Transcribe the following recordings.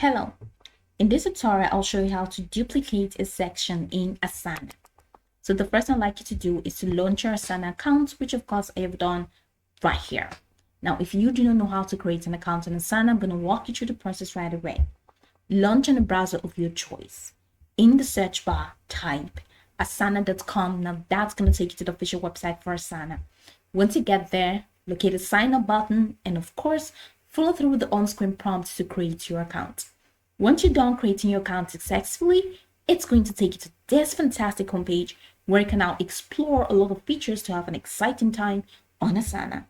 Hello, in this tutorial, I'll show you how to duplicate a section in Asana. So the first thing I'd like you to do is to launch your Asana account, which of course I have done right here. Now, if you do not know how to create an account in Asana, I'm going to walk you through the process right away. Launch in a browser of your choice. In the search bar, type asana.com. Now that's going to take you to the official website for Asana. Once you get there, locate the sign up button and of course, follow through with the on-screen prompt to create your account. Once you're done creating your account successfully, it's going to take you to this fantastic homepage where you can now explore a lot of features to have an exciting time on Asana.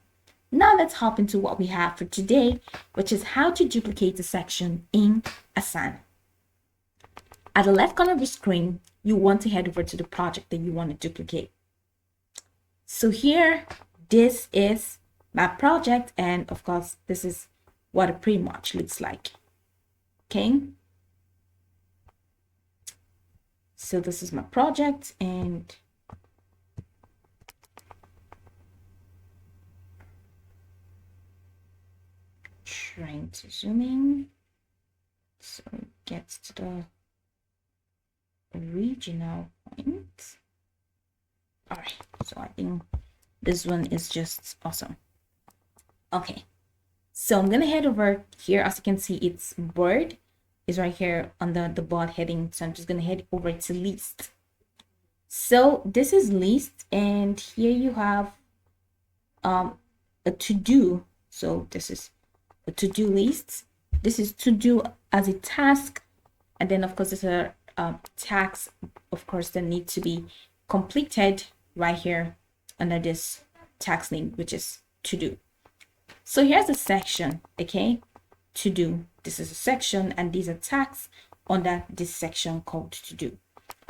Now let's hop into what we have for today, which is how to duplicate a section in Asana. At the left corner of your screen, you want to head over to the project that you want to duplicate. So here, this is my project, and of course, this is what it pretty much looks like. Okay. So this is my project, and trying to zoom in so it gets to the original point. All right, so I think this one is just awesome. Okay, so I'm gonna head over here. As you can see, it's Word is right here under the board heading. So I'm just gonna head over to list. So this is list, and here you have a to-do. So this is a to-do list. This is to do as a task, and then of course there's a tasks, of course, that need to be completed right here under this task link, which is to do. So here's a section, okay, to do. This is a section, and these are tasks under this section called to do.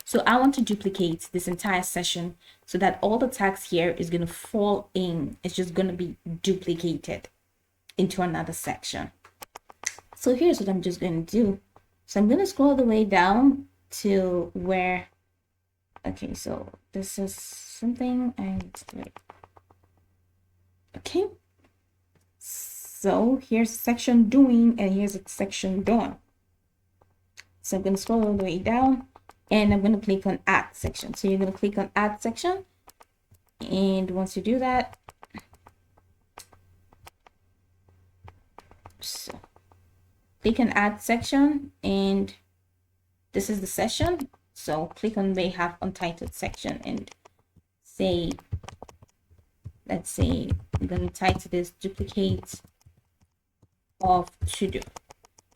So I want to duplicate this entire session so that all the tasks here is going to fall in. It's just going to be duplicated into another section. So here's what I'm just going to do. So I'm going to scroll the way down to where, okay, so this is something I need to do. Okay. So here's a section doing, and here's a section done. So I'm going to scroll all the way down, and I'm going to click on add section. So you're going to click on add section, and once you do that, so click on add section, and this is the session. So click on they have untitled section and say, let's say I'm going to title this duplicate of to do.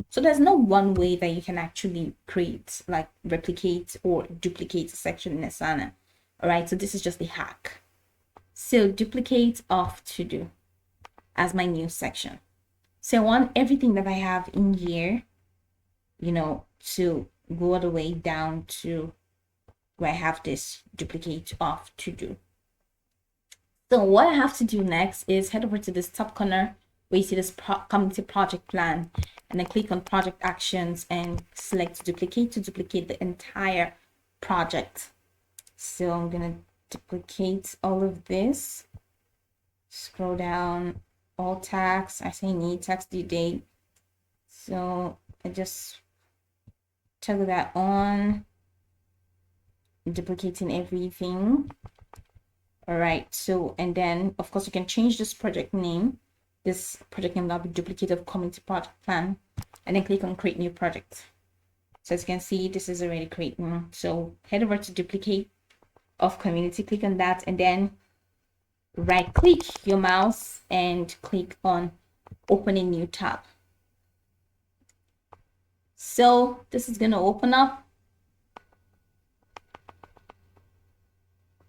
So there's no one way that you can actually create, like replicate or duplicate a section in Asana. All right, so this is just a hack. So duplicate of to do as my new section. So I want everything that I have in here, you know, to go all the way down to where I have this duplicate of to do. So what I have to do next is head over to this top corner where you see this community project plan, and then click on project actions and select duplicate to duplicate the entire project. So I'm gonna duplicate all of this, scroll down, all tags, I say need tax due date. So I just toggle that on, duplicating everything. All right, so, and then of course you can change this project name. This project name will be duplicate of community project plan, and then click on create new project. So as you can see, this is already creating. So head over to duplicate of community, click on that, and then right click your mouse and click on open a new tab. So this is going to open up.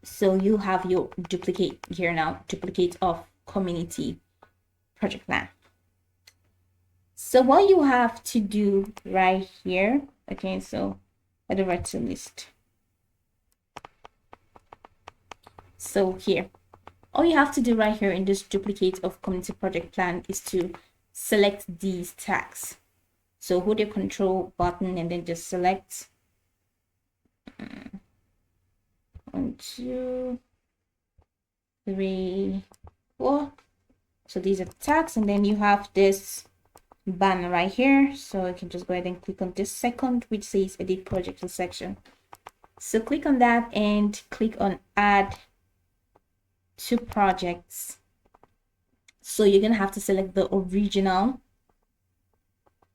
So you have your duplicate here now, duplicate of community project plan. So what you have to do right here, okay, so head over to list. So here, all you have to do right here in this duplicate of community project plan is to select these tags. So hold your control button and then just select 1, 2, 3, 4. So these are the tags, and then you have this banner right here. So you can just go ahead and click on this second, which says edit project to section. So click on that and click on add to projects. So you're gonna have to select the original,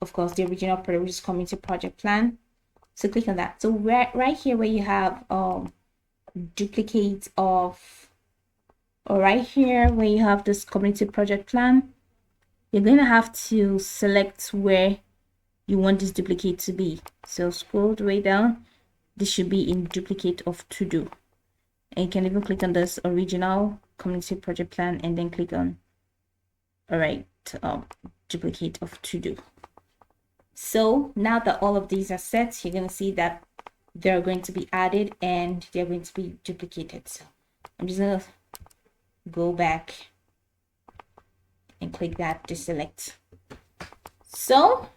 of course, the original project, which is community project plan. So click on that. So right here where you have duplicate of, or right here where you have this community project plan, you're going to have to select where you want this duplicate to be. So scroll the way down. This should be in duplicate of to do. And you can even click on this original community project plan and then click on, all right, duplicate of to do. So now that all of these are set, you're going to see that they're going to be added and they're going to be duplicated. So I'm just going to go back and click that to select. So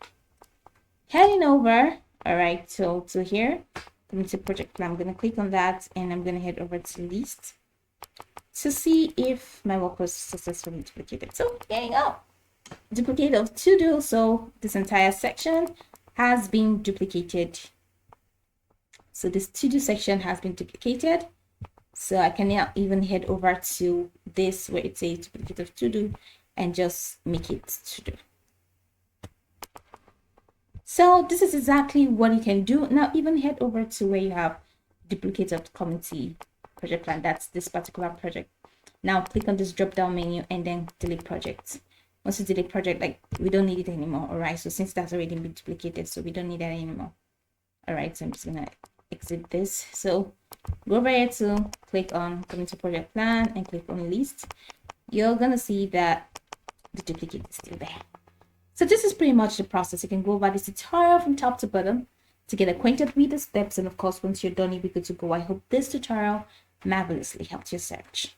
heading over, all right, so to here, community project plan, I'm going to click on that and I'm going to head over to list to see if my work was successfully duplicated. So there you go, duplicate of to do. So this entire section has been duplicated. So this to do section has been duplicated. So I can now even head over to this where it says duplicate of to do and just make it to do. So this is exactly what you can do. Now even head over to where you have duplicate of community project plan. That's this particular project. Now click on this drop down menu and then delete project. Once you delete project, like we don't need it anymore. All right. So since that's already been duplicated, so we don't need that anymore. All right. So I'm just gonna exit this. So go over here to click on community project plan and click on list. You're gonna see that the duplicate is still there. So this is pretty much the process. You can go over this tutorial from top to bottom to get acquainted with the steps, and of course once you're done you'll be good to go. I hope this tutorial marvelously helped your search.